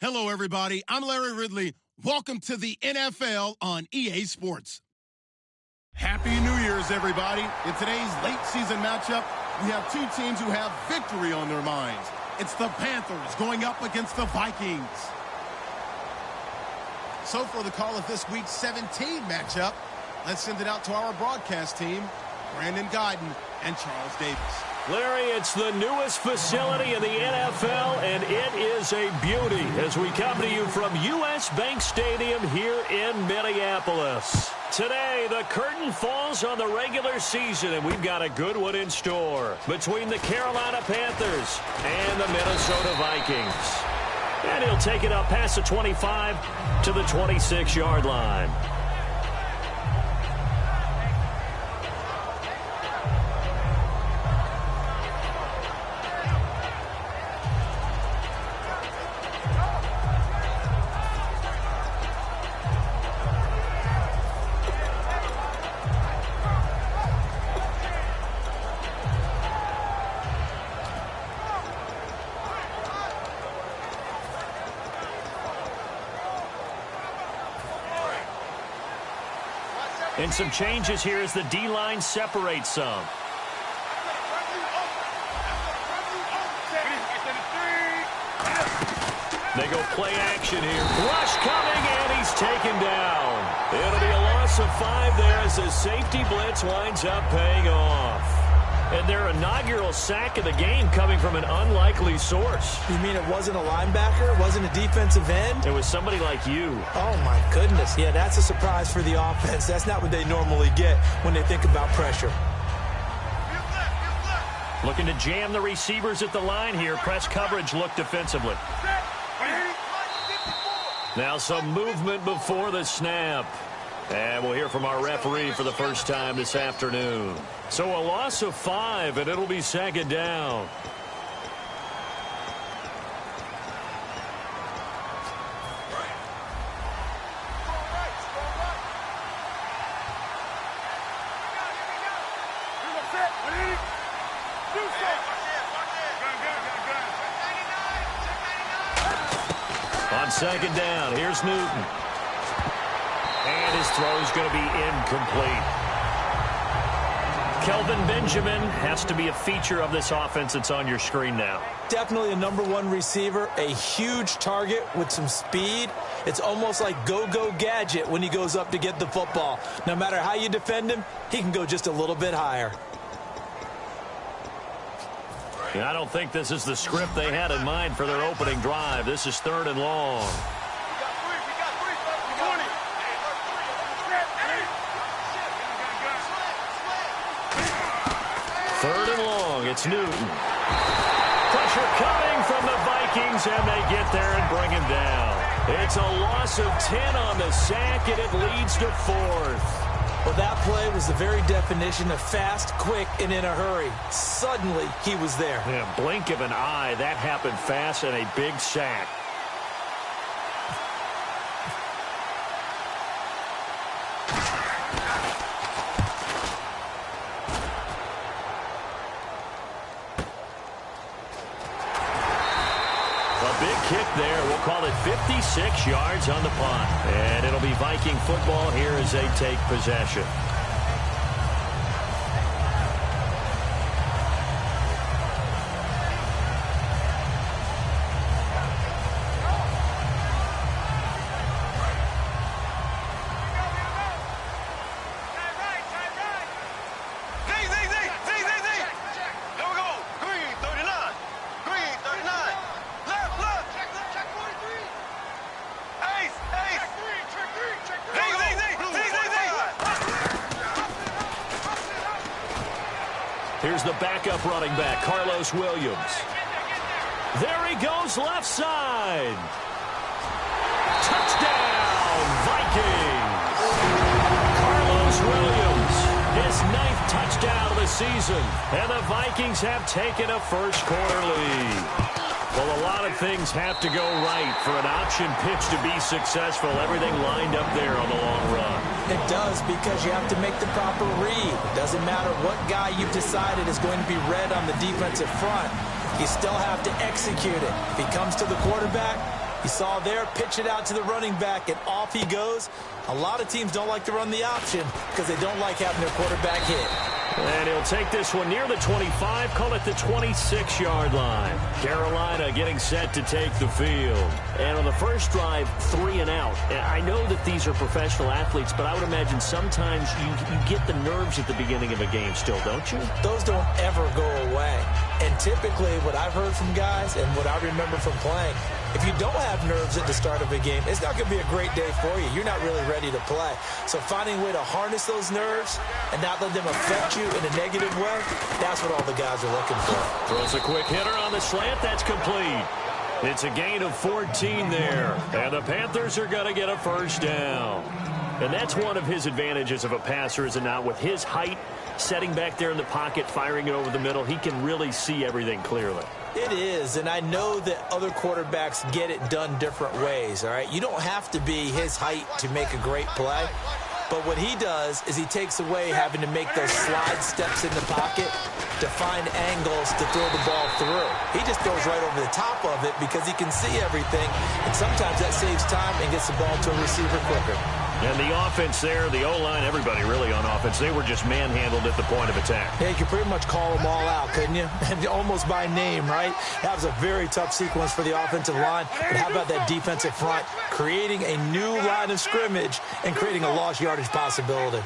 Hello, everybody. I'm Larry Ridley. Welcome to the NFL on EA Sports. Happy New Year's, everybody. In today's late season matchup, we have two teams who have victory on their minds. It's the Panthers going up against the Vikings. So for the call of this week's 17 matchup, let's send it out to our broadcast team, Brandon Guyton and Charles Davis. Larry, it's the newest facility in the NFL, and it is a beauty as we come to you from U.S. Bank Stadium here in Minneapolis. Today, the curtain falls on the regular season, and we've got a good one in store between the Carolina Panthers and the Minnesota Vikings. And he'll take it up past the 25 to the 26-yard line. And some changes here as the D-line separates some. They go play action here. Rush coming, and he's taken down. It'll be a loss of 5 there as the safety blitz winds up paying off. And their inaugural sack of the game coming from an unlikely source. You mean it wasn't a linebacker? It wasn't a defensive end? It was somebody like you. Oh, my goodness. Yeah, that's a surprise for the offense. That's not what they normally get when they think about pressure. Looking to jam the receivers at the line here. Press coverage look defensively. Now some movement before the snap. And we'll hear from our referee for the first time this afternoon. So a loss of 5, and it'll be second down. On second down, here's Newton. And his throw is going to be incomplete. Kelvin Benjamin has to be a feature of this offense that's on your screen now. Definitely a #1 receiver, a huge target with some speed. It's almost like go-go gadget when he goes up to get the football. No matter how you defend him, he can go just a little bit higher. And I don't think this is the script they had in mind for their opening drive. This is 3rd and long. It's Newton. Pressure coming from the Vikings, and they get there and bring him down. It's a loss of 10 on the sack, and it leads to 4th. Well, that play was the very definition of fast, quick, and in a hurry. Suddenly, he was there. In a blink of an eye, that happened fast, and a big sack. There, we'll call it 56 yards on the punt. And it'll be Viking football here as they take possession. Here's the backup running back, Carlos Williams. There he goes, left side. Touchdown, Vikings. Carlos Williams, his 9th touchdown of the season. And the Vikings have taken a first-quarter lead. Well, a lot of things have to go right for an option pitch to be successful. Everything lined up there on the long run. It does, because you have to make the proper read. It doesn't matter what guy you've decided is going to be read on the defensive front. You still have to execute it. If he comes to the quarterback, You saw there, pitch it out to the running back, and off he goes. A lot of teams don't like to run the option because they don't like having their quarterback hit. And he'll take this one near the 25, call it the 26-yard line. Carolina getting set to take the field. And on the first drive, 3 and out. And I know that these are professional athletes, but I would imagine sometimes you get the nerves at the beginning of a game still, don't you? Those don't ever go away. And typically what I've heard from guys and what I remember from playing, if you don't have nerves at the start of a game, it's not going to be a great day for you. You're not really ready to play. So finding a way to harness those nerves and not let them affect you in a negative way, that's what all the guys are looking for. Throws a quick hitter on the slant. That's complete. It's a gain of 14 there. And the Panthers are going to get a first down. And that's one of his advantages of a passer, is it not? With his height, setting back there in the pocket, firing it over the middle, he can really see everything clearly. It is, and I know that other quarterbacks get it done different ways, all right? You don't have to be his height to make a great play. But what he does is he takes away having to make those slide steps in the pocket to find angles to throw the ball through. He just throws right over the top of it because he can see everything, and sometimes that saves time and gets the ball to a receiver quicker. And the offense there, the O-line, everybody really on offense, they were just manhandled at the point of attack. Yeah, you could pretty much call them all out, couldn't you? And almost by name, right? That was a very tough sequence for the offensive line. But how about that defensive front, creating a new line of scrimmage and creating a lost yardage possibility?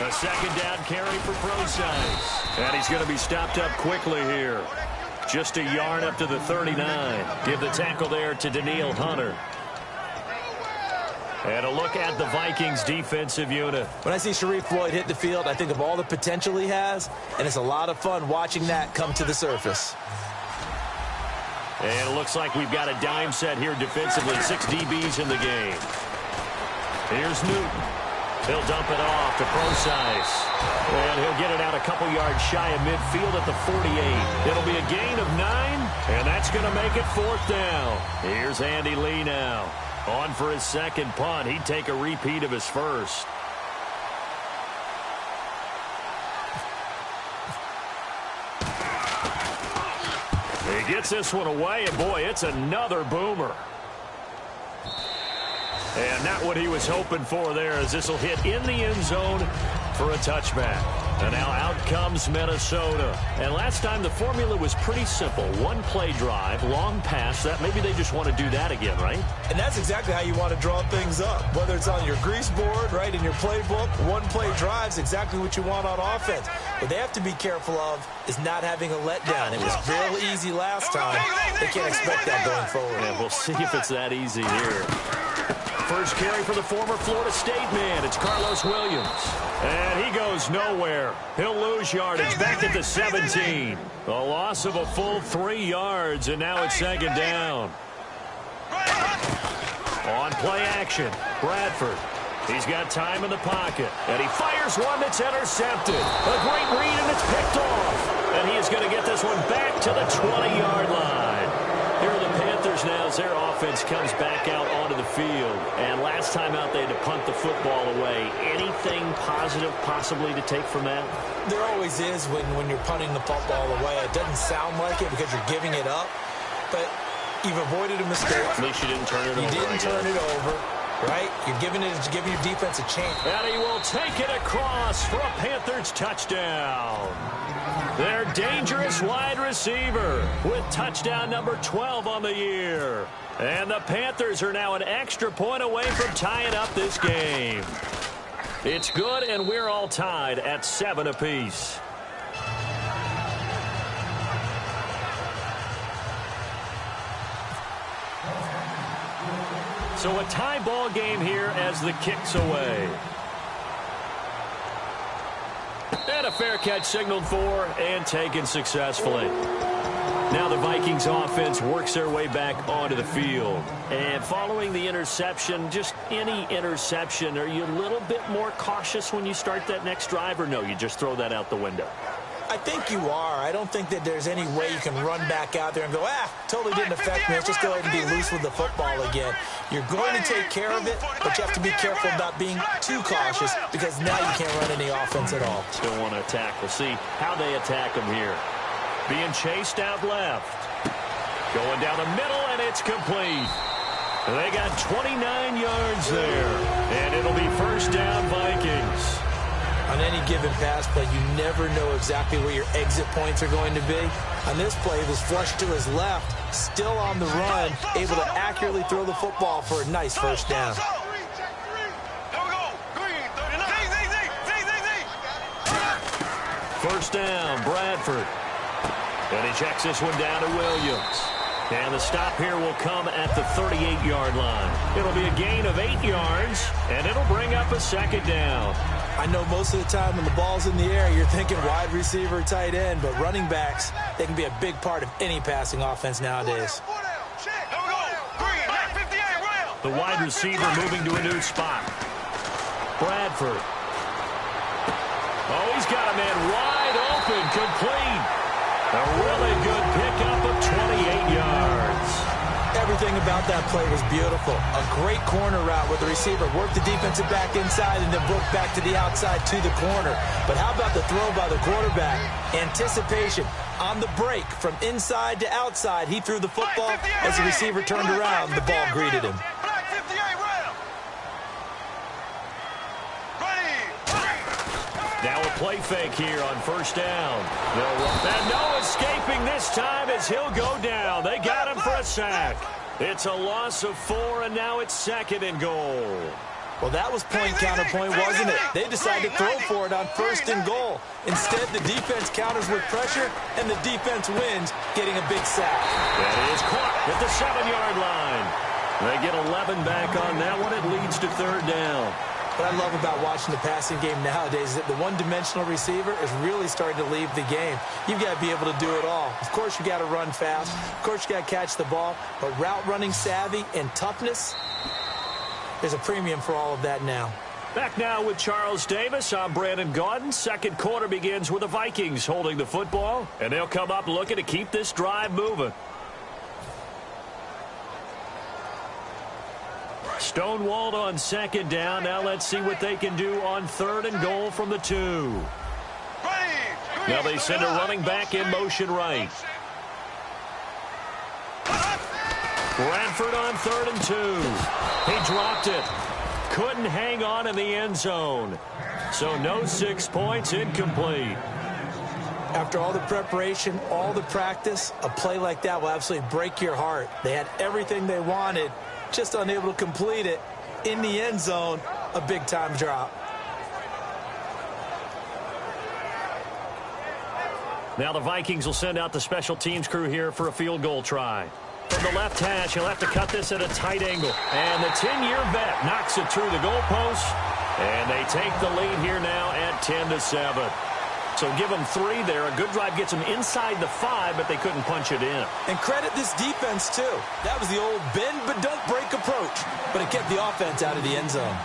A second down carry for Procise. And he's going to be stopped up quickly here. Just a yard up to the 39. Give the tackle there to Daniil Hunter. And a look at the Vikings defensive unit. When I see Sharif Floyd hit the field, I think of all the potential he has, and it's a lot of fun watching that come to the surface. And it looks like we've got a dime set here defensively. 6 DBs in the game. Here's Newton. He'll dump it off to Procise. And he'll get it out a couple yards shy of midfield at the 48. It'll be a gain of 9, and that's going to make it 4th down. Here's Andy Lee now. On for his second punt. He'd take a repeat of his first. He gets this one away, and boy, it's another boomer. And not what he was hoping for there, as this will hit in the end zone for a touchback. And now out comes Minnesota. And last time the formula was pretty simple. 1-play drive, long pass. That maybe they just want to do that again, right? And that's exactly how you want to draw things up. Whether it's on your grease board, right, in your playbook, 1-play drive's exactly what you want on offense. What they have to be careful of is not having a letdown. It was real easy last time. They can't expect that going forward. And we'll see if it's that easy here. First carry for the former Florida State man. It's Carlos Williams. And he goes nowhere. He'll lose yardage back at the 17. A loss of a full 3 yards, and now it's second down. On play action, Bradford. He's got time in the pocket. And he fires one that's intercepted. A great read, and it's picked off. And he is going to get this one back to the 20-yard line. Here are the Panthers now as their offense comes back out onto the field. And last time out, they had to punt the football away. Anything positive possibly to take from that? There always is when you're punting the football away. It doesn't sound like it because you're giving it up. But you've avoided a mistake. At least you didn't turn it over. You didn't turn it over, right? You're giving your defense a chance. And he will take it across for a Panthers touchdown. Their dangerous wide receiver with touchdown number 12 on the year. And the Panthers are now an extra point away from tying up this game. It's good, and we're all tied at 7 apiece. So a tie ball game here as the kick's away. And a fair catch signaled for and taken successfully. Now the Vikings offense works their way back onto the field. And following the interception, just any interception, are you a little bit more cautious when you start that next drive, or no, you just throw that out the window? I think you are. I don't think that there's any way you can run back out there and go, totally didn't affect me. Let's just go ahead and be loose with the football again. You're going to take care of it, but you have to be careful about being too cautious because now you can't run any offense at all. Still want to attack. We'll see how they attack them here. Being chased out left. Going down the middle, and it's complete. They got 29 yards there, and it'll be first down Vikings. On any given pass play, you never know exactly where your exit points are going to be. On this play, it was flushed to his left, still on the run, able to accurately throw the football for a nice first down. First down, Bradford. And he checks this one down to Williams. And the stop here will come at the 38-yard line. It'll be a gain of 8 yards, and it'll bring up a second down. I know most of the time when the ball's in the air, you're thinking wide receiver, tight end, but running backs, they can be a big part of any passing offense nowadays. The wide receiver moving to a new spot. Bradford. Oh, he's got a man wide open, complete. A really good pickup of 28 yards. Everything about that play was beautiful. A great corner route where the receiver worked the defensive back inside and then broke back to the outside to the corner. But how about the throw by the quarterback? Anticipation on the break from inside to outside. He threw the football. As the receiver turned around, the ball greeted him. Now a play fake here on first down. And no escaping this time as he'll go down. They got him for a sack. It's a loss of 4, and now it's second and goal. Well, that was point counterpoint, wasn't it? They decided to throw for it on first and goal. Instead, the defense counters with pressure, and the defense wins, getting a big sack. That is caught at the 7-yard line. They get 11 back on that one. It leads to third down. What I love about watching the passing game nowadays is that the one-dimensional receiver is really starting to leave the game. You've got to be able to do it all. Of course, you got to run fast. Of course, you got to catch the ball. But route running savvy and toughness, there's a premium for all of that now. Back now with Charles Davis. I'm Brandon Gaudin. Second quarter begins with the Vikings holding the football, and they'll come up looking to keep this drive moving. Stonewalled on second down. Now let's see what they can do on third and goal from the 2. Now they send a running back in motion right. Bradford on third and 2. He dropped it. Couldn't hang on in the end zone. So no 6 points, incomplete. After all the preparation, all the practice, a play like that will absolutely break your heart. They had everything they wanted, just unable to complete it. In the end zone, a big-time drop. Now the Vikings will send out the special teams crew here for a field goal try. From the left hash, he'll have to cut this at a tight angle. And the 10-year vet knocks it through the goalpost. And they take the lead here now at 10-7. So give them 3 there. A good drive gets them inside the 5, but they couldn't punch it in. And credit this defense, too. That was the old bend but don't break approach. But it kept the offense out of the end zone.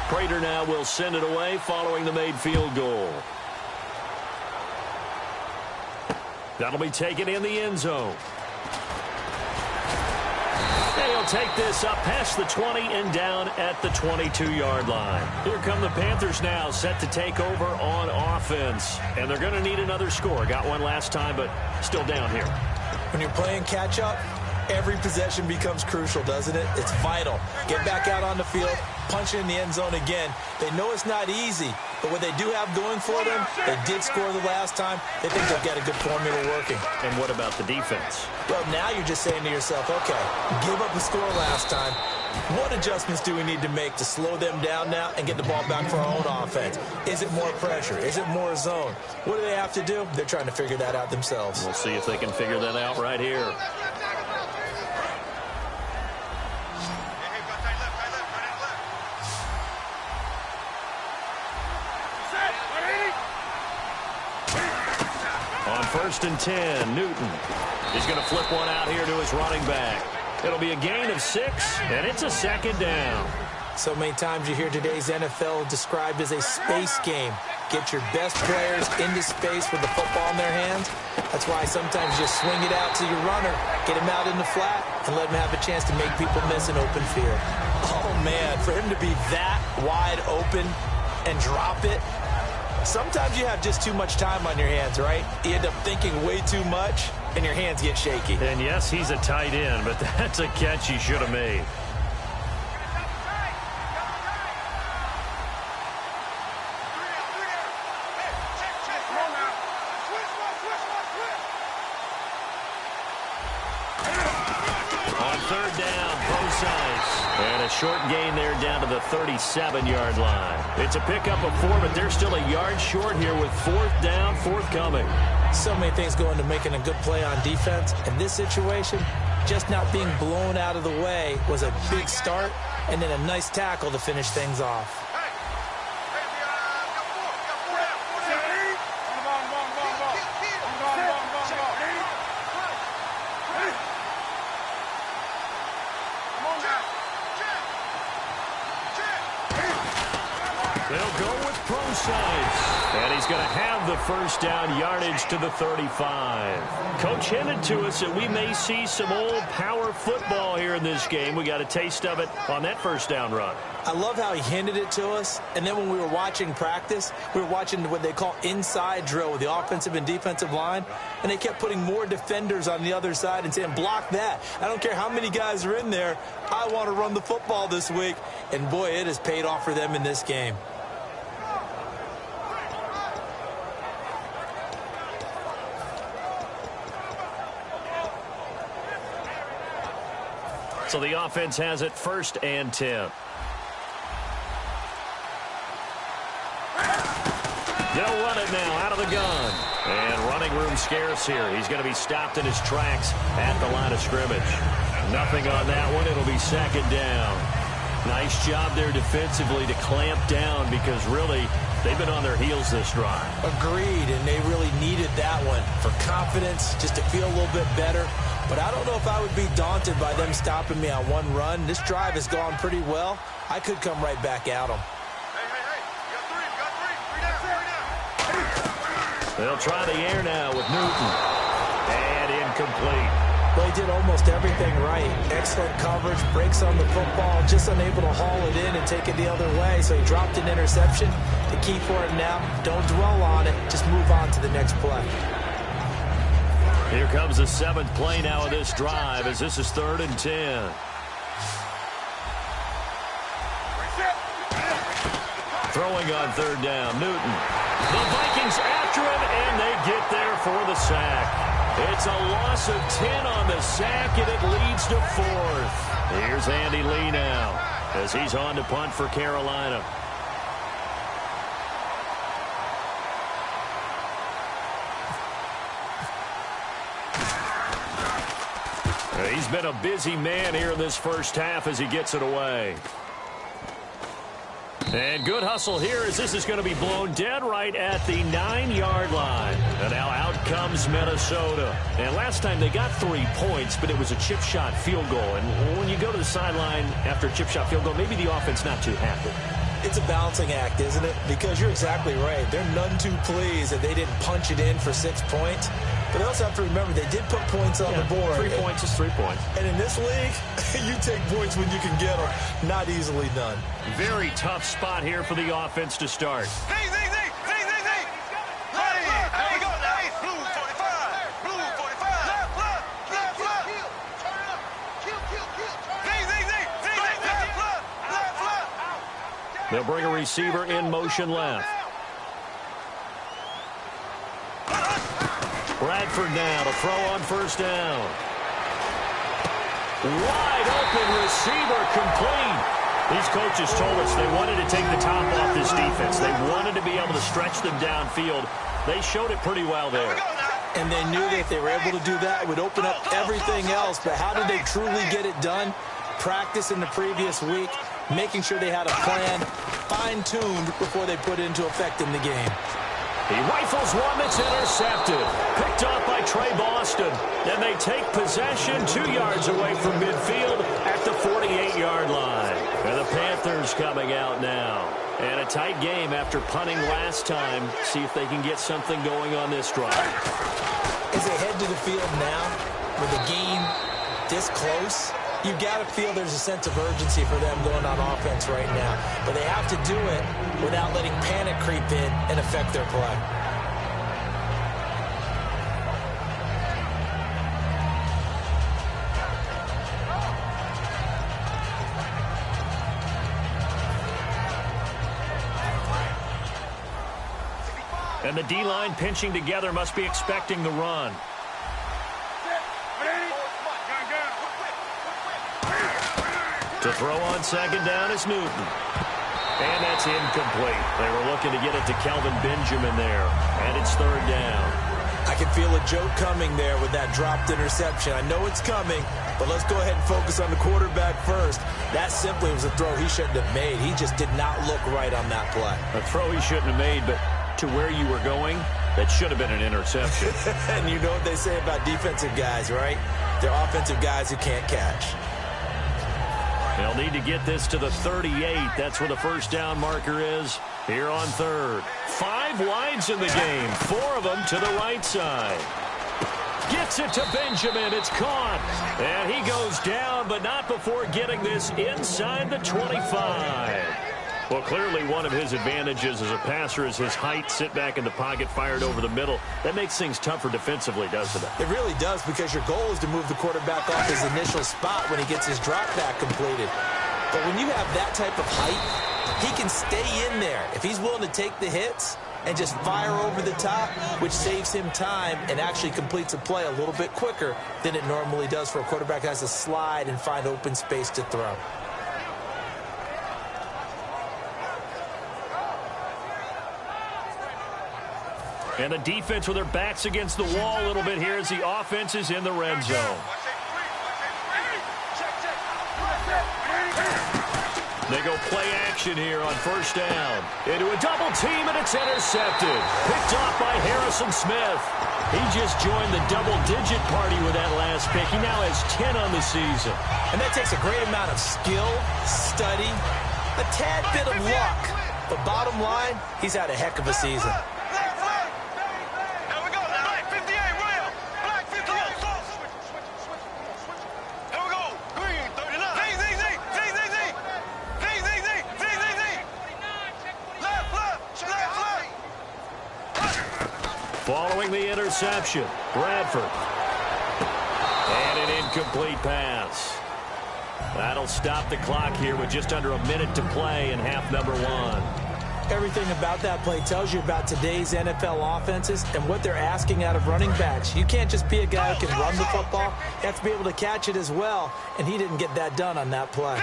Prater now will send it away following the made field goal. That'll be taken in the end zone. They'll take this up past the 20 and down at the 22-yard line. Here come the Panthers now, set to take over on offense. And they're going to need another score. Got one last time, but still down here. When you're playing catch-up, every possession becomes crucial, doesn't it? It's vital. Get back out on the field, punch it in the end zone again. They know it's not easy, but what they do have going for them, they did score the last time. They think they've got a good formula working. And what about the defense? Well, now you're just saying to yourself, okay, give up a score last time. What adjustments do we need to make to slow them down now and get the ball back for our own offense? Is it more pressure? Is it more zone? What do they have to do? They're trying to figure that out themselves. We'll see if they can figure that out right here. On first and 10, Newton. He's going to flip one out here to his running back. It'll be a gain of 6, and it's a second down. So many times you hear today's NFL described as a space game. Get your best players into space with the football in their hands. That's why sometimes you swing it out to your runner, get him out in the flat, and let him have a chance to make people miss an open field. Oh, man, for him to be that wide open and drop it, Sometimes you have just too much time on your hands, right? You end up thinking way too much, and your hands get shaky. And yes, he's a tight end, but that's a catch he should have made. On third down, both sides. And a short gain there down to the 37-yard line. It's a pickup of 4, but they're still a yard short here with fourth down forthcoming. So many things go into making a good play on defense. In this situation, just not being blown out of the way was a big start, and then a nice tackle to finish things off. They'll go with Procise. And he's going to have the first down yardage to the 35. Coach hinted to us that we may see some old power football here in this game. We got a taste of it on that first down run. I love how he hinted it to us. And then when we were watching practice, we were watching what they call inside drill with the offensive and defensive line. And they kept putting more defenders on the other side and saying, block that. I don't care how many guys are in there. I want to run the football this week. And boy, it has paid off for them in this game. So the offense has it 1st and 10. They'll run it now out of the gun. And running room scarce here. He's going to be stopped in his tracks at the line of scrimmage. Nothing on that one. It'll be 2nd down. Nice job there defensively to clamp down because really they've been on their heels this drive. Agreed, and they really needed that one for confidence, just to feel a little bit better. But I don't know if I would be daunted by them stopping me on one run. This drive has gone pretty well. I could come right back at them. They'll try the air now with Newton. And incomplete. Well, he did almost everything right. Excellent coverage, breaks on the football, just unable to haul it in and take it the other way. So he dropped an interception. The key for him now, don't dwell on it. Just move on to the next play. Here comes the 7th play now of this drive as this is 3rd and 10. Throwing on 3rd down, Newton. The Vikings after him, and they get there for the sack. It's a loss of 10 on the sack, and it leads to 4th. Here's Andy Lee now as he's on to punt for Carolina. He's been a busy man here in this first half as he gets it away. And good hustle here as this is going to be blown dead right at the 9-yard line. And now out comes Minnesota. And last time they got 3 points, but it was a chip shot field goal. And when you go to the sideline after a chip shot field goal, maybe the offense not too happy. It's a balancing act, isn't it? Because you're exactly right. They're none too pleased that they didn't punch it in for 6 points. But they also have to remember they did put points on the board. 3 points is 3 points. And in this league, you take points when you can get them. Not easily done. Very tough spot here for the offense to start. They'll bring a receiver in motion left. Bradford now to throw on 1st down. Wide open receiver complete. These coaches told us they wanted to take the top off this defense. They wanted to be able to stretch them downfield. They showed it pretty well there. And they knew that if they were able to do that, it would open up everything else. But how did they truly get it done? Practice in the previous week, making sure they had a plan, fine-tuned before they put it into effect in the game. He rifles one that's intercepted. Picked off by Trey Boston. Then they take possession 2 yards away from midfield at the 48-yard line. And the Panthers coming out now. And a tight game after punting last time. See if they can get something going on this drive. As they head to the field now, with the game this close, You've got to feel there's a sense of urgency for them going on offense right now. But they have to do it without letting panic creep in and affect their play. And the D-line pinching together must be expecting the run. To throw on second down is Newton. And that's incomplete. They were looking to get it to Kelvin Benjamin there. And it's third down. I can feel a joke coming there with that dropped interception. I know it's coming, but let's go ahead and focus on the quarterback first. That simply was a throw he shouldn't have made. He just did not look right on that play. A throw he shouldn't have made, but to where you were going, that should have been an interception. And you know what they say about defensive guys, right? They're offensive guys who can't catch. They'll need to get this to the 38. That's where the first down marker is here on third. 5 wides in the game, 4 of them to the right side. Gets it to Benjamin. It's caught. And he goes down, but not before getting this inside the 25. Well, clearly one of his advantages as a passer is his height. Sit back in the pocket, fired over the middle. That makes things tougher defensively, doesn't it? It really does, because your goal is to move the quarterback off his initial spot when he gets his drop back completed. But when you have that type of height, he can stay in there. If he's willing to take the hits and just fire over the top, which saves him time and actually completes a play a little bit quicker than it normally does for a quarterback that has to slide and find open space to throw. And the defense with their backs against the wall a little bit here as the offense is in the red zone. They go play action here on first down. Into a double team, and it's intercepted. Picked off by Harrison Smith. He just joined the double-digit party with that last pick. He now has 10 on the season. And that takes a great amount of skill, study, a tad bit of luck. But bottom line, he's had a heck of a season. Following the interception, Bradford. And an incomplete pass. That'll stop the clock here with just under a minute to play in half number 1. Everything about that play tells you about today's NFL offenses and what they're asking out of running backs. You can't just be a guy who can run the football. You have to be able to catch it as well, and he didn't get that done on that play.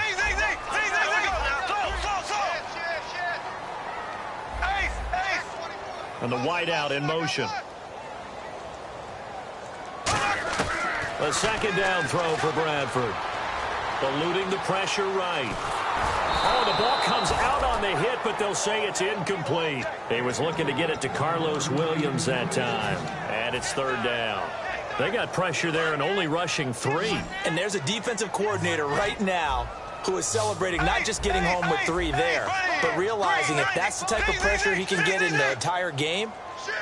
And the wideout in motion. A second down throw for Bradford. Eluding the pressure right. Oh, the ball comes out on the hit, but they'll say it's incomplete. He was looking to get it to Carlos Williams that time. And it's third down. They got pressure there and only rushing 3. And there's a defensive coordinator right now who is celebrating not just getting home with 3 there, but realizing if that's the type of pressure he can get in the entire game,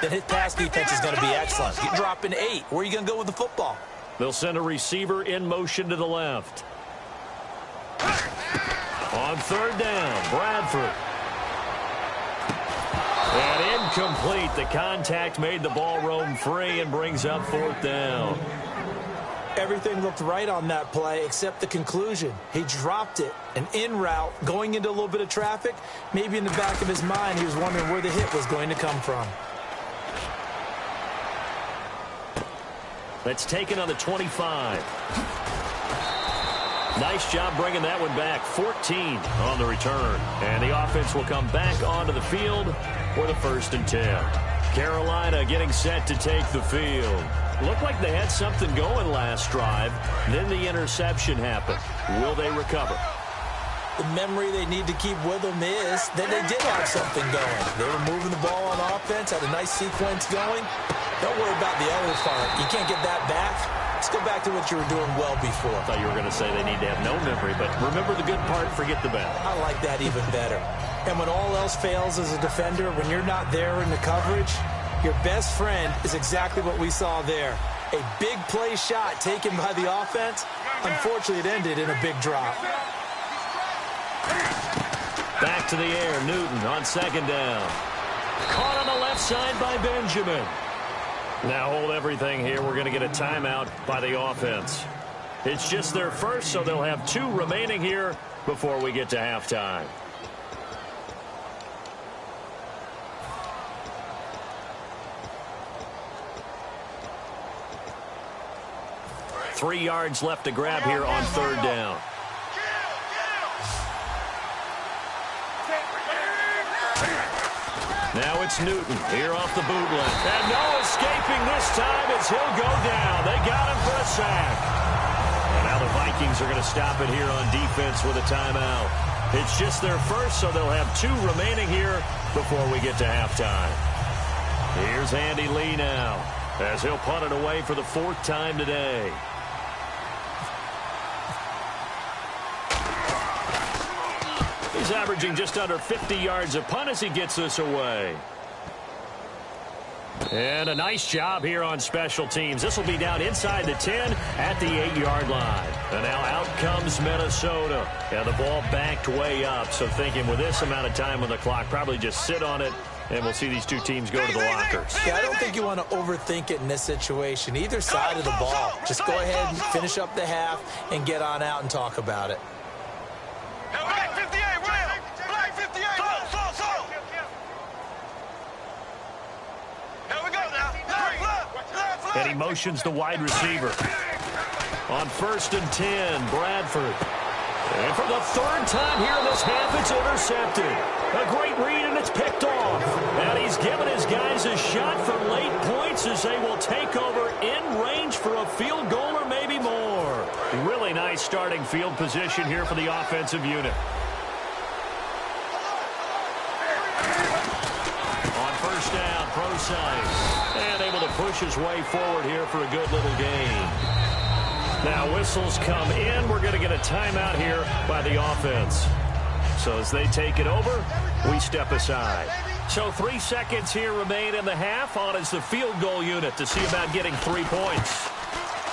then his pass defense is going to be excellent. You're dropping 8. Where are you going to go with the football? They'll send a receiver in motion to the left. On third down, Bradford. And incomplete. The contact made the ball roam free and brings up fourth down. Everything looked right on that play except the conclusion. He dropped it, an in route, going into a little bit of traffic. Maybe in the back of his mind, he was wondering where the hit was going to come from. That's taken on the 25. Nice job bringing that one back. 14 on the return. And the offense will come back onto the field for the 1st and 10. Carolina getting set to take the field. Looked like they had something going last drive. Then the interception happened. Will they recover? The memory they need to keep with them is that they did have something going. They were moving the ball on offense, had a nice sequence going. Don't worry about the other part. You can't get that back. Let's go back to what you were doing well before. I thought you were going to say they need to have no memory, but remember the good part, forget the bad. I like that even better. And when all else fails as a defender, when you're not there in the coverage, your best friend is exactly what we saw there. A big play shot taken by the offense, Unfortunately, it ended in a big drop. Back to the air, Newton on second down. Caught on the left side by Benjamin. Now hold everything here. We're going to get a timeout by the offense. It's just their first, so they'll have 2 remaining here before we get to halftime. Three yards left to grab here on third down. Now it's Newton here off the bootleg. And no escaping this time as he'll go down. They got him for a sack. And now the Vikings are going to stop it here on defense with a timeout. It's just their first, so they'll have 2 remaining here before we get to halftime. Here's Andy Lee now as he'll punt it away for the 4th time today. He's averaging just under 50 yards a punt as he gets this away. And a nice job here on special teams. This will be down inside the 10 at the 8-yard line. And now out comes Minnesota. And the ball backed way up. So thinking with this amount of time on the clock, probably just sit on it, and we'll see these 2 teams go to the lockers. Yeah, I don't think you want to overthink it in this situation. Either side of the ball. Just go ahead and finish up the half and get on out and talk about it. Black 58, Will! Black 58! Soul! Here we go now. Left. And he motions the wide receiver. On 1st and 10, Bradford. And for the 3rd time here in this half, it's intercepted. A great read, and it's picked off. And he's given his guys a shot for late points as they will take over in range for a field goal or maybe more. Really nice starting field position here for the offensive unit. On 1st down, Procise. And able to push his way forward here for a good little gain. Now whistles come in. We're going to get a timeout here by the offense. So as they take it over, we step aside. So 3 seconds here remain in the half. On is the field goal unit to see about getting 3 points.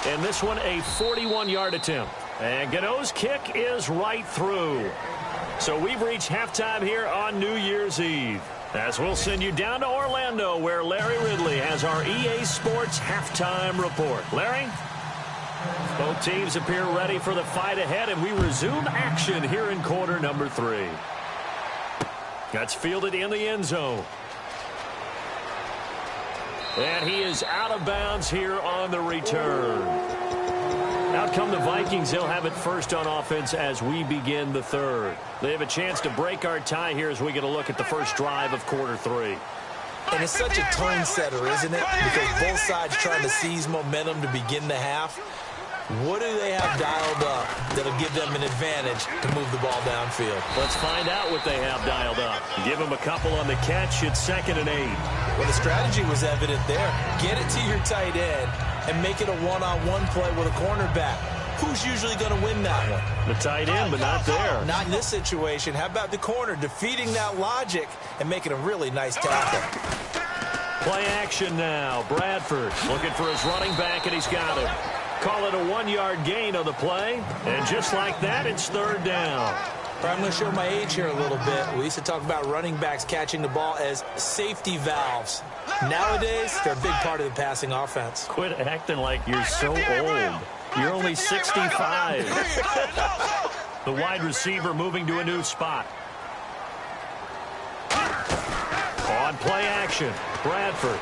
And this one a 41-yard attempt. And Gano's kick is right through. So we've reached halftime here on New Year's Eve. As we'll send you down to Orlando where Larry Ridley has our EA Sports halftime report. Larry? Both teams appear ready for the fight ahead, and we resume action here in quarter number 3. That's fielded in the end zone. And he is out of bounds here on the return. Out come the Vikings. They'll have it first on offense as we begin the 3rd. They have a chance to break our tie here as we get a look at the first drive of quarter 3. And it's such a tone setter, isn't it? Because both sides trying to seize momentum to begin the half. What do they have dialed up that'll give them an advantage to move the ball downfield? Let's find out what they have dialed up. Give them a couple on the catch. It's 2nd and 8. Well, the strategy was evident there. Get it to your tight end and make it a one-on-one play with a cornerback. Who's usually going to win that one? The tight end, but not there. Not in this situation. How about the corner defeating that logic and making a really nice tackle? Play action now. Bradford looking for his running back, and he's got him. Call it a 1-yard gain on the play. And just like that, it's 3rd down. I'm going to show my age here a little bit. We used to talk about running backs catching the ball as safety valves. Nowadays, they're a big part of the passing offense. Quit acting like you're so old. You're only 65. The wide receiver moving to a new spot. On play action, Bradford.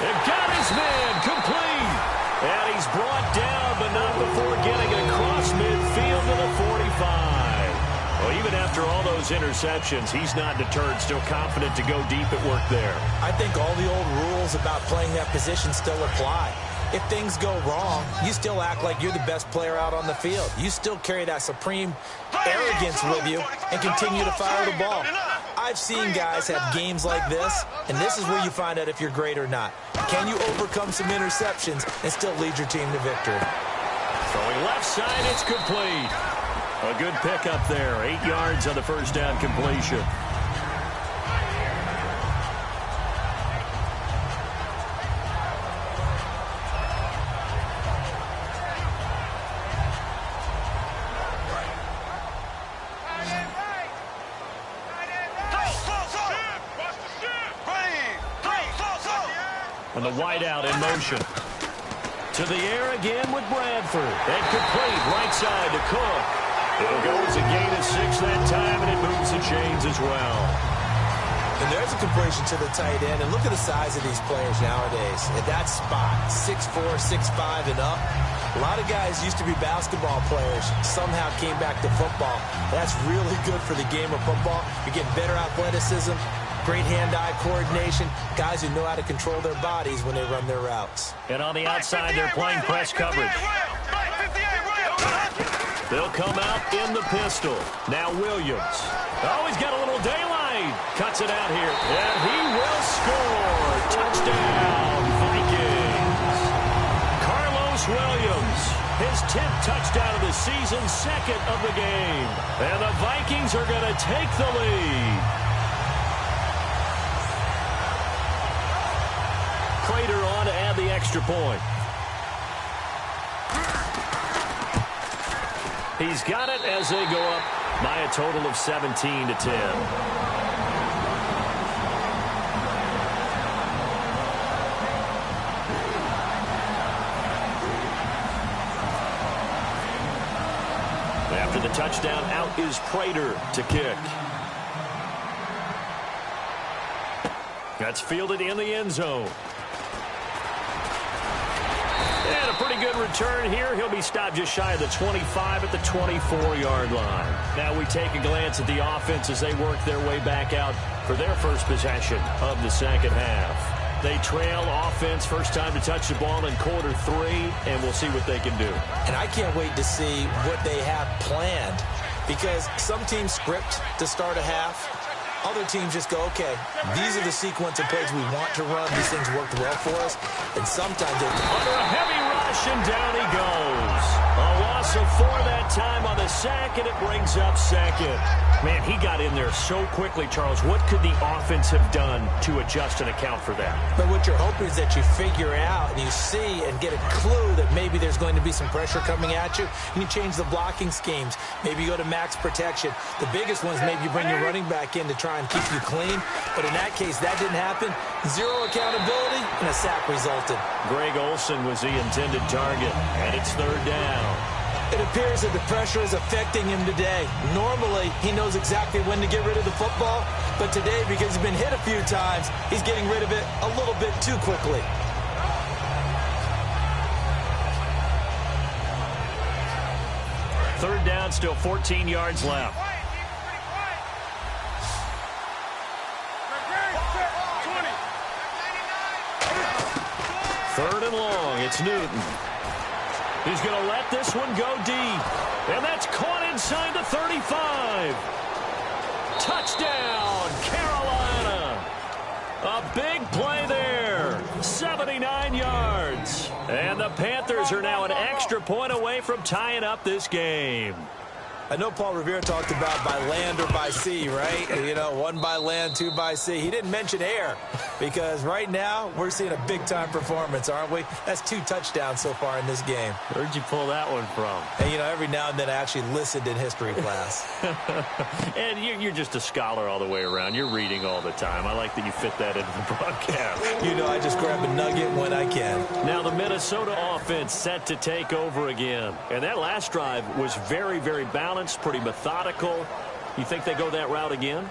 And got his man complete. And he's brought down, but not before getting across midfield to the 45. Well, even after all those interceptions, he's not deterred, still confident to go deep at work there. I think all the old rules about playing that position still apply. If things go wrong, you still act like you're the best player out on the field. You still carry that supreme arrogance with you and continue to fire the ball. I've seen guys have games like this, and this is where you find out if you're great or not. Can you overcome some interceptions and still lead your team to victory? Throwing left side, it's complete. A good pickup there. 8 yards on the first down completion. And the wideout in motion. To the air again with Bradford. And complete right side to Cook. It'll go as a gain of 6 that time, and it moves the chains as well. And there's a completion to the tight end. And look at the size of these players nowadays. At that spot, 6'4", 6'5", and up. A lot of guys used to be basketball players, somehow came back to football. That's really good for the game of football. You're getting better athleticism, great hand-eye coordination, guys who know how to control their bodies when they run their routes. And on the outside, they're playing press coverage. They'll come out in the pistol. Now Williams. Oh, he's got a little daylight. Cuts it out here. And he will score. Touchdown, Vikings. Carlos Williams, his 10th touchdown of the season, 2nd of the game. And the Vikings are going to take the lead. Prater on to add the extra point. He's got it as they go up by a total of 17-10. After the touchdown, out is Prater to kick. That's fielded in the end zone. And a pretty good return here. He'll be stopped just shy of the 25 at the 24-yard line. Now we take a glance at the offense as they work their way back out for their first possession of the second half. They trail offense, first time to touch the ball in quarter 3, and we'll see what they can do. And I can't wait to see what they have planned, because some teams script to start a half. Other teams just go, okay, these are the sequence of plays we want to run. These things worked well for us. And sometimes they... Under a heavy rush, and down he goes. A loss of 4 that time on the sack, and it brings up 2nd. Man, he got in there so quickly, Charles. What could the offense have done to adjust and account for that? But what you're hoping is that you figure out and you see and get a clue that maybe there's going to be some pressure coming at you, and you change the blocking schemes. Maybe you go to max protection. The biggest ones, maybe you bring your running back in to try and keep you clean. But in that case, that didn't happen. 0 accountability, and a sack resulted. Greg Olsen was the intended target, and it's 3rd down. It appears that the pressure is affecting him today. Normally, he knows exactly when to get rid of the football, but today, because he's been hit a few times, he's getting rid of it a little bit too quickly. Third down, still 14 yards left. Third and long, it's Newton. He's going to let this one go deep. And that's caught inside the 35. Touchdown, Carolina. A big play there. 79 yards. And the Panthers are now an extra point away from tying up this game. I know Paul Revere talked about by land or by sea, right? You know, 1 by land, 2 by sea. He didn't mention air, because right now we're seeing a big-time performance, aren't we? That's 2 touchdowns so far in this game. Where'd you pull that one from? And, you know, every now and then I actually listened in history class. And you're just a scholar all the way around. You're reading all the time. I like that you fit that into the broadcast. You know, I just grab a nugget when I can. Now the Minnesota offense set to take over again. And that last drive was very, very balanced. Pretty methodical. You think they go that route again?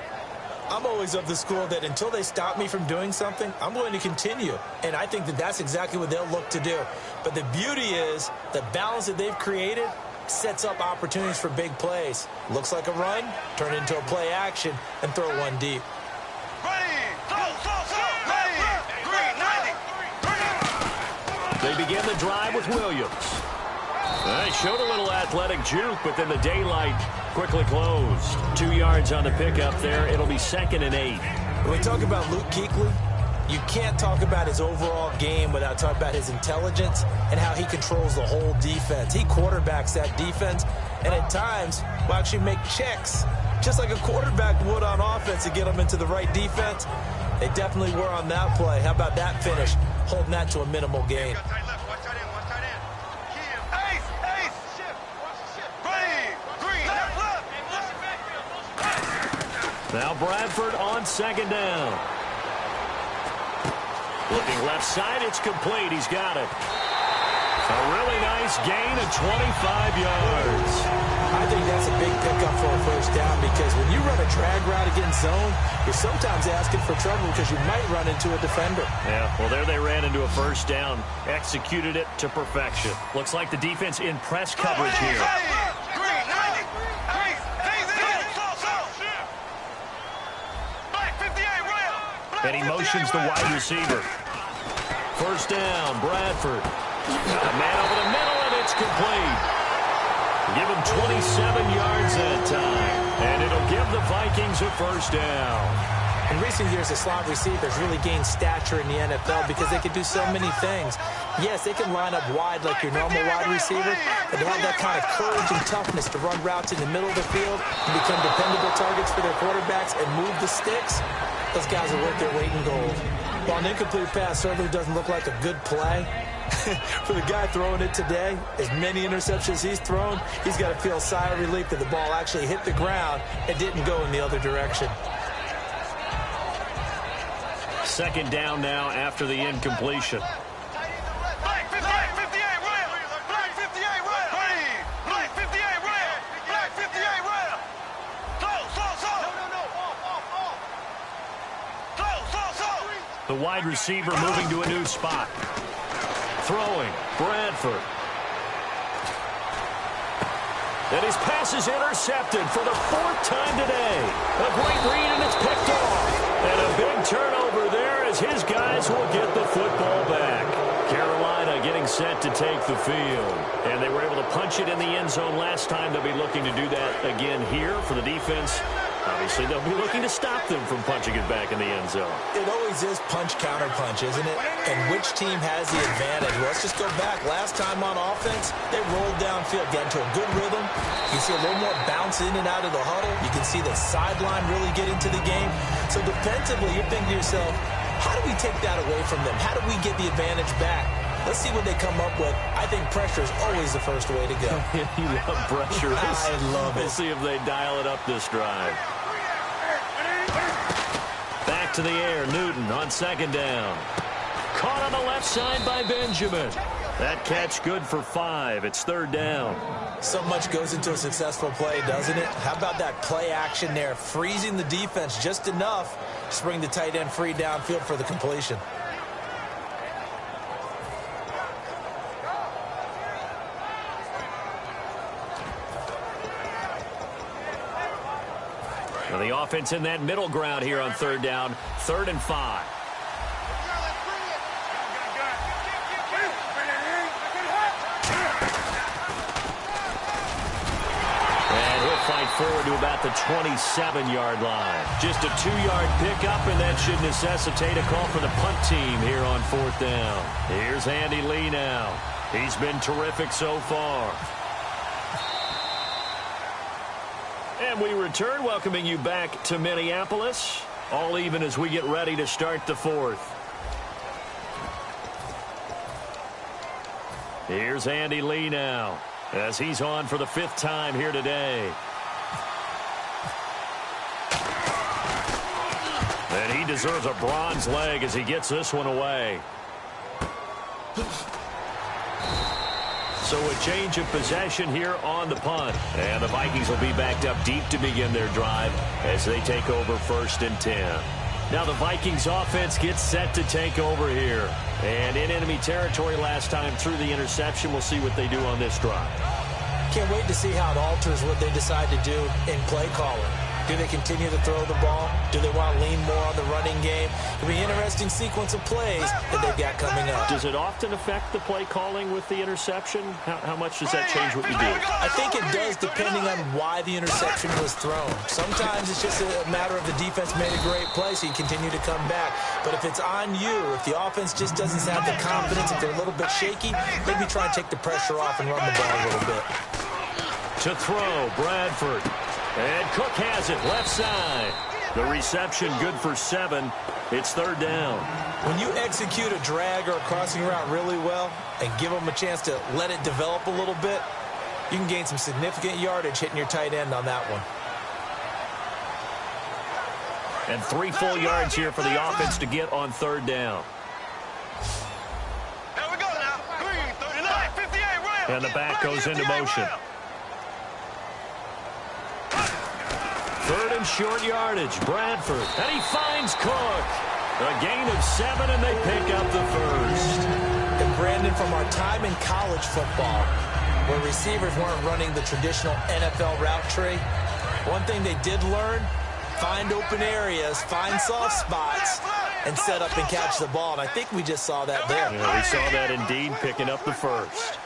I'm always of the school that until they stop me from doing something, I'm going to continue. And I think that that's exactly what they'll look to do. But the beauty is the balance that they've created sets up opportunities for big plays. Looks like a run, turn it into a play action, and throw one deep. They begin the drive with Williams. They showed a little athletic juke, but then the daylight quickly closed. 2 yards on the pickup there. It'll be 2nd and 8. When we talk about Luke Kuechly, you can't talk about his overall game without talking about his intelligence and how he controls the whole defense. He quarterbacks that defense, and at times will actually make checks, just like a quarterback would on offense, to get them into the right defense. They definitely were on that play. How about that finish, holding that to a minimal gain? Now Bradford on 2nd down. Looking left side, it's complete. He's got it. A really nice gain of 25 yards. I think that's a big pickup for a first down because when you run a drag route against zone, you're sometimes asking for trouble because you might run into a defender. Yeah, well, there they ran into a first down. Executed it to perfection. Looks like the defense in press coverage here. And he motions the wide receiver. First down, Bradford. Got a man over the middle, and it's complete. Give him 27 yards that time. And it'll give the Vikings a first down. In recent years, the slot receivers really gained stature in the NFL because they can do so many things. Yes, they can line up wide like your normal wide receiver, but they have that kind of courage and toughness to run routes in the middle of the field and become dependable targets for their quarterbacks and move the sticks. Those guys are worth their weight in gold. While an incomplete pass certainly doesn't look like a good play, for the guy throwing it today, as many interceptions he's thrown, he's got to feel a sigh of relief that the ball actually hit the ground and didn't go in the other direction. Second down now after the incompletion. The wide receiver moving to a new spot. Throwing, Bradford. And his pass is intercepted for the fourth time today. A great read, and it's picked off. And a big turnover there as his guys will get the football back. Carolina getting set to take the field. And they were able to punch it in the end zone last time. They'll be looking to do that again here for the defense. Obviously, they'll be looking to stop them from punching it back in the end zone. It always is punch-counter-punch, isn't it? And which team has the advantage? Well, let's just go back. Last time on offense, they rolled downfield, got into a good rhythm. You can see a little more bounce in and out of the huddle. You can see the sideline really get into the game. So defensively, you're thinking to yourself, how do we take that away from them? How do we get the advantage back? Let's see what they come up with. I think pressure is always the first way to go. You love pressure. I love it. We'll see if they dial it up this drive. Back to the air, Newton on second down. Caught on the left side by Benjamin. That catch good for 5. It's third down. So much goes into a successful play, doesn't it? How about that play action there? Freezing the defense just enough to bring the tight end free downfield for the completion. Now the offense in that middle ground here on third down. 3rd and 5. And he'll fight forward to about the 27-yard line. Just a 2-yard pickup, and that should necessitate a call for the punt team here on 4th down. Here's Andy Lee now. He's been terrific so far. And we return, welcoming you back to Minneapolis. All even as we get ready to start the 4th. Here's Andy Lee now, as he's on for the 5th time here today. And he deserves a bronze leg as he gets this one away. So a change of possession here on the punt. And the Vikings will be backed up deep to begin their drive as they take over 1st and 10. Now the Vikings offense gets set to take over here. And in enemy territory last time through the interception. We'll see what they do on this drive. Can't wait to see how it alters what they decide to do in play calling. Do they continue to throw the ball? Do they want to lean more on the running game? It'll be an interesting sequence of plays that they've got coming up. Does it often affect the play calling with the interception? How much does that change what you do? I think it does depending on why the interception was thrown. Sometimes it's just a matter of the defense made a great play, so you continue to come back. But if it's on you, if the offense just doesn't have the confidence, if they're a little bit shaky, maybe try and take the pressure off and run the ball a little bit. To throw, Bradford. And Cook has it, left side. The reception good for 7. It's 3rd down. When you execute a drag or a crossing route really well and give them a chance to let it develop a little bit, you can gain some significant yardage hitting your tight end on that one. And 3 full yards here for the offense to get on 3rd down. And the back goes into motion. Third and short yardage. Bradford. And he finds Cook. A gain of 7, and they pick up the first. And Brandon, from our time in college football, where receivers weren't running the traditional NFL route tree, one thing they did learn, find open areas, find soft spots, and set up and catch the ball. And I think we just saw that there. Yeah, we saw that indeed, picking up the first.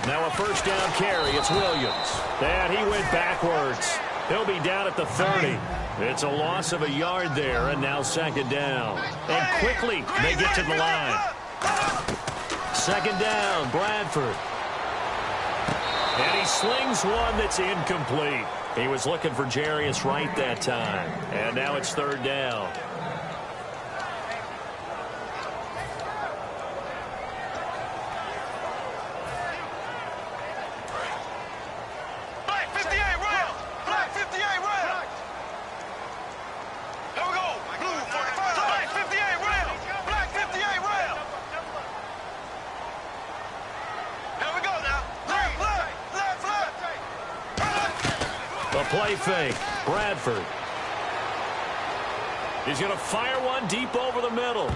Now a first down carry. It's Williams. And he went backwards. He'll be down at the 30. It's a loss of a yard there, and now second down. And quickly, they get to the line. Second down, Bradford. And he slings one that's incomplete. He was looking for Jarius Wright that time. And now it's third down. Black 58 round. Black 58 round. Here we go. Blue 45. Black 58 round. Black 58 round. Here we go now. Left. A play fake. Bradford. He's going to fire one deep over the middle.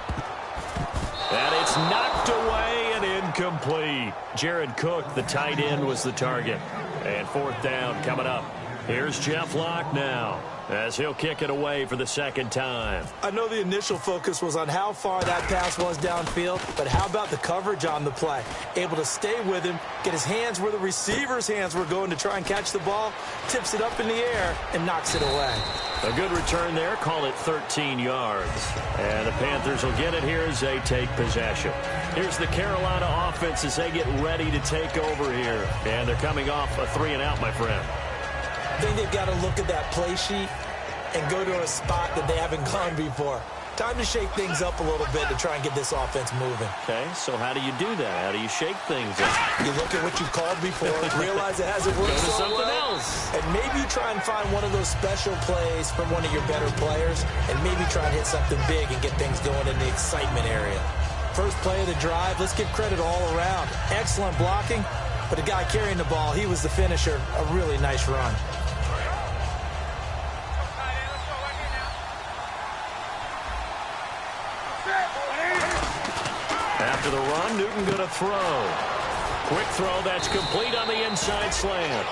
And it's knocked away and incomplete. Jared Cook, the tight end, was the target. And fourth down coming up. Here's Jeff Locke now, as he'll kick it away for the second time. I know the initial focus was on how far that pass was downfield, but how about the coverage on the play? Able to stay with him, get his hands where the receiver's hands were going to try and catch the ball, tips it up in the air, and knocks it away. A good return there, call it 13 yards. And the Panthers will get it here as they take possession. Here's the Carolina offense as they get ready to take over here. And they're coming off a 3-and-out, my friend. I think they've got to look at that play sheet and go to a spot that they haven't gone before. Time to shake things up a little bit to try and get this offense moving. Okay, so how do you do that? How do you shake things up? You look at what you've called before, realize it hasn't worked Go to so something well, else. and maybe try and find one of those special plays from one of your better players, and maybe try and hit something big and get things going in the excitement area. First play of the drive, let's give credit all around. Excellent blocking, but the guy carrying the ball, he was the finisher. A really nice run. After the run, Newton going to throw. Quick throw, that's complete on the inside slant.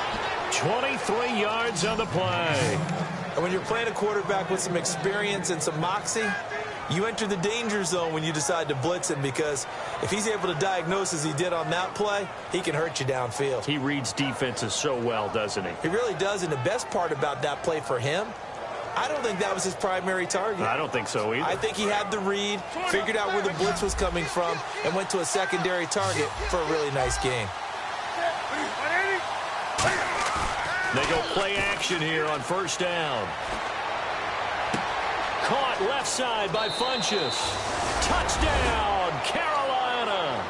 23 yards on the play. And when you're playing a quarterback with some experience and some moxie, you enter the danger zone when you decide to blitz him, because if he's able to diagnose as he did on that play, he can hurt you downfield. He reads defenses so well, doesn't he? He really does, and the best part about that play for him, I don't think that was his primary target. I don't think so either. I think he had the read, figured out where the blitz was coming from, and went to a secondary target for a really nice game. They go play action here on first down. Caught left side by Funchess. Touchdown, Carolina.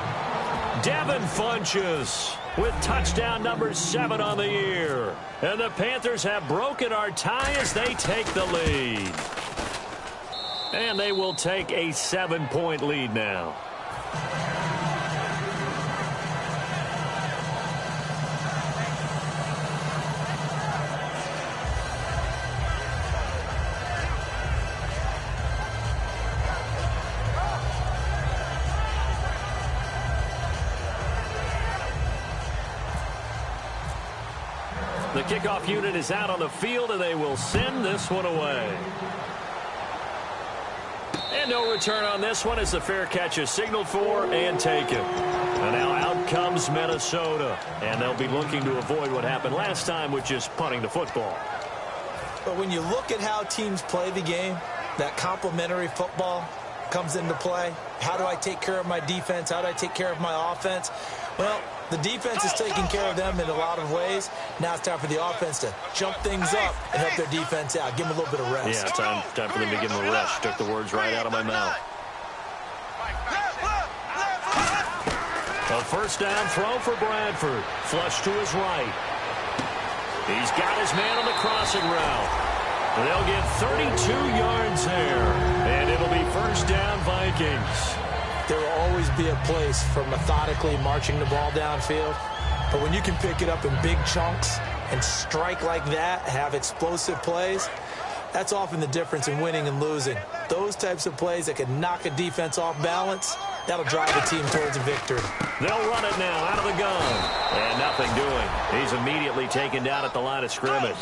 Devin Funchess with touchdown number 7 on the year. And the Panthers have broken our tie as they take the lead. And they will take a 7-point lead now. The kickoff unit is out on the field, and they will send this one away. And no return on this one as the fair catch is signaled for and taken. And now out comes Minnesota. And they'll be looking to avoid what happened last time, which is punting the football. But when you look at how teams play the game, that complementary football comes into play. How do I take care of my defense? How do I take care of my offense? Well, the defense is taking care of them in a lot of ways. Now it's time for the offense to jump things up and help their defense out. Give them a little bit of rest. Yeah, time for them to give them a rest. Took the words right out of my mouth. A first down throw for Bradford. Flush to his right. He's got his man on the crossing route. They'll get 32 yards there. And it'll be first down Vikings. There will always be a place for methodically marching the ball downfield. But when you can pick it up in big chunks and strike like that, have explosive plays, that's often the difference in winning and losing. Those types of plays that can knock a defense off balance, that'll drive a team towards a victory. They'll run it now out of the gun. And nothing doing. He's immediately taken down at the line of scrimmage.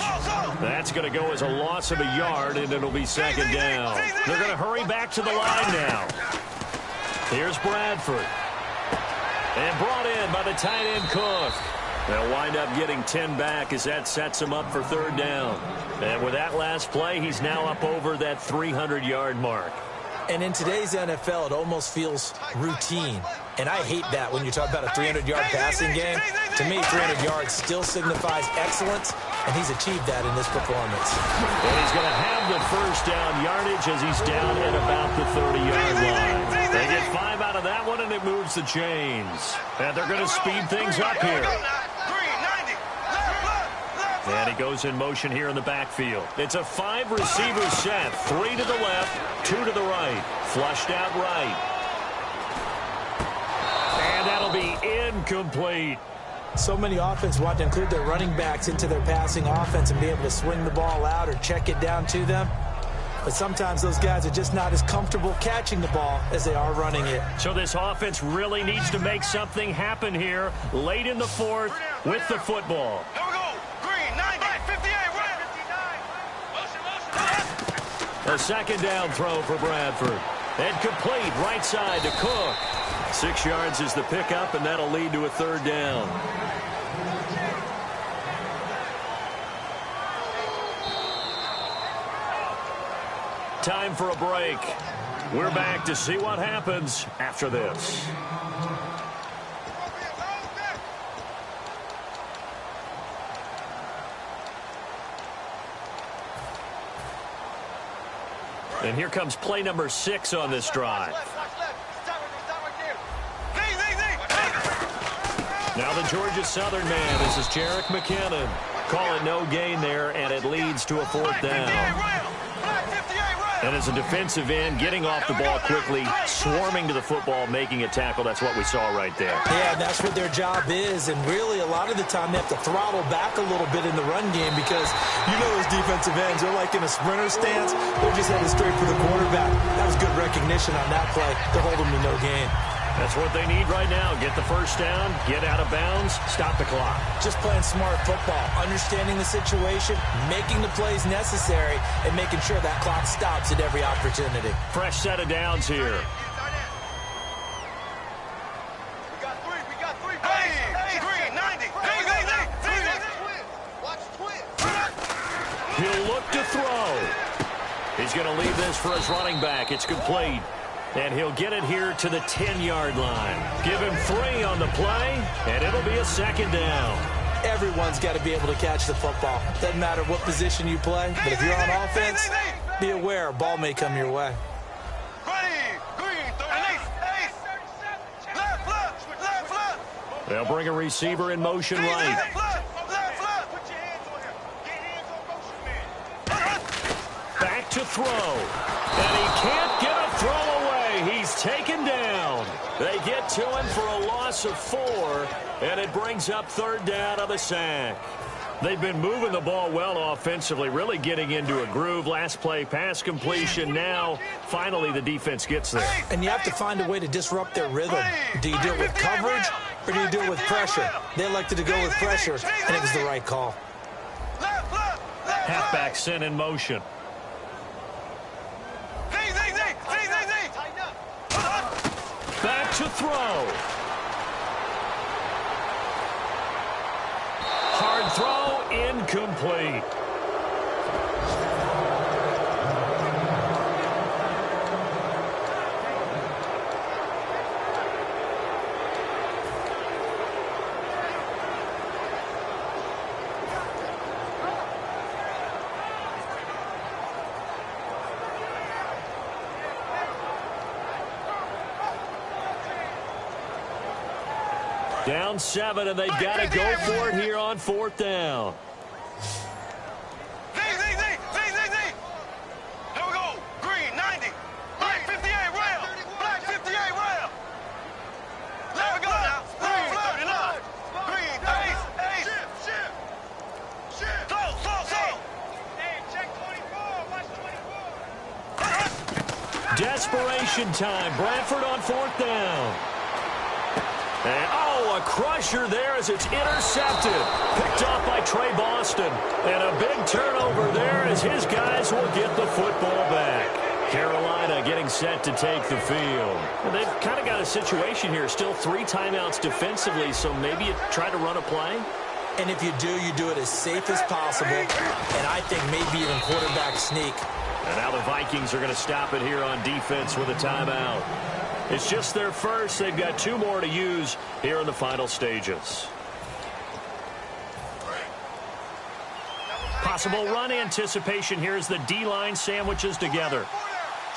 That's going to go as a loss of a yard, and it'll be second down. They're going to hurry back to the line now. Here's Bradford. And brought in by the tight end Cook. They'll wind up getting 10 back as that sets him up for third down. And with that last play, he's now up over that 300-yard mark. And in today's NFL, it almost feels routine. And I hate that when you talk about a 300-yard passing game. To me, 300 yards still signifies excellence, and he's achieved that in this performance. And he's going to have the first down yardage as he's down at about the 30-yard line. They get 5 out of that one, and it moves the chains. And they're going to speed things up here. And he goes in motion here in the backfield. It's a 5-receiver set. 3 to the left, 2 to the right. Flushed out right. And that'll be incomplete. So many offenses want to include their running backs into their passing offense and be able to swing the ball out or check it down to them. But sometimes those guys are just not as comfortable catching the ball as they are running it. So this offense really needs to make something happen here late in the fourth with the football. Here we go. Green, 90, 58, A second down throw for Bradford. And complete right side to Cook. 6 yards is the pickup, and that'll lead to a third down. Time for a break. We're back to see what happens after this. And here comes play number 6 on this drive. Now the Georgia Southern man. This is Jerick McKinnon. Call it no gain there, and it leads to a fourth down. And as a defensive end, getting off the ball quickly, swarming to the football, making a tackle. That's what we saw right there. Yeah, that's what their job is. And really, a lot of the time, they have to throttle back a little bit in the run game because you know those defensive ends, they're like in a sprinter stance. They're just headed straight for the quarterback. That was good recognition on that play. They're holding me no gain. That's what they need right now. Get the first down, get out of bounds, stop the clock. Just playing smart football, understanding the situation, making the plays necessary, and making sure that clock stops at every opportunity. Fresh set of downs here. We got three. Hey, Green, 90. Watch twin. He'll look to throw. He's going to leave this for his running back. It's complete. And he'll get it here to the 10-yard line. Give him 3 on the play, and it'll be a second down. Everyone's got to be able to catch the football. Doesn't matter what position you play, but if you're on offense, be aware a ball may come your way. They'll bring a receiver in motion right. Back to throw. And he can't get a throw away. He's taken down. They get to him for a loss of 4, and it brings up third down on the sack. They've been moving the ball well offensively, really getting into a groove. Last play, pass completion. Now, finally, the defense gets there. And you have to find a way to disrupt their rhythm. Do you do it with coverage, or do you do it with pressure? They elected to go with pressure, and it was the right call. Halfback sent in motion. Back to throw. Hard throw, incomplete. Down 7, and they've got to go for it here on fourth down. Here we go. Green, 90. Black 58 rail. Black 58 rail. Desperation time. Bradford on 4th down. And, a crusher there as it's intercepted. Picked off by Trey Boston. And a big turnover there as his guys will get the football back. Carolina getting set to take the field. Well, they've kind of got a situation here. Still 3 timeouts defensively, so maybe you try to run a play. And if you do it as safe as possible. And I think maybe even quarterback sneak. And now the Vikings are going to stop it here on defense with a timeout. It's just their first. They've got 2 more to use here in the final stages. Possible run anticipation here as the D-line sandwiches together.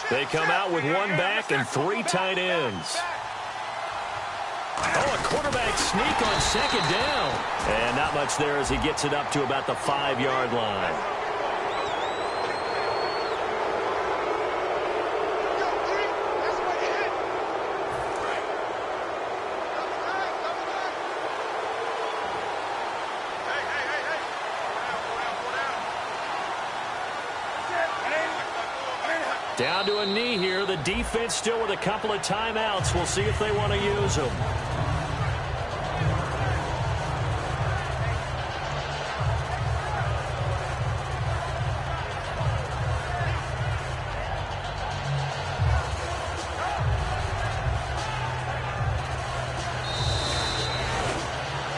They come out with 1 back and 3 tight ends. A quarterback sneak on 2nd down. And not much there as he gets it up to about the 5-yard line. Down to a knee here. The defense still with a couple of timeouts. We'll see if they want to use them.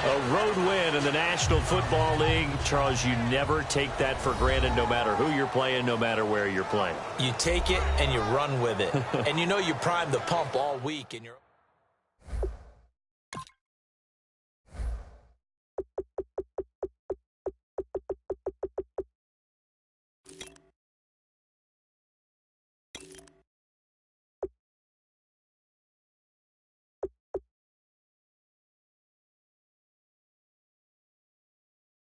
A road win in the National Football League. Charles, you never take that for granted no matter who you're playing, no matter where you're playing. You take it and you run with it. And you know you prime the pump all week. And you're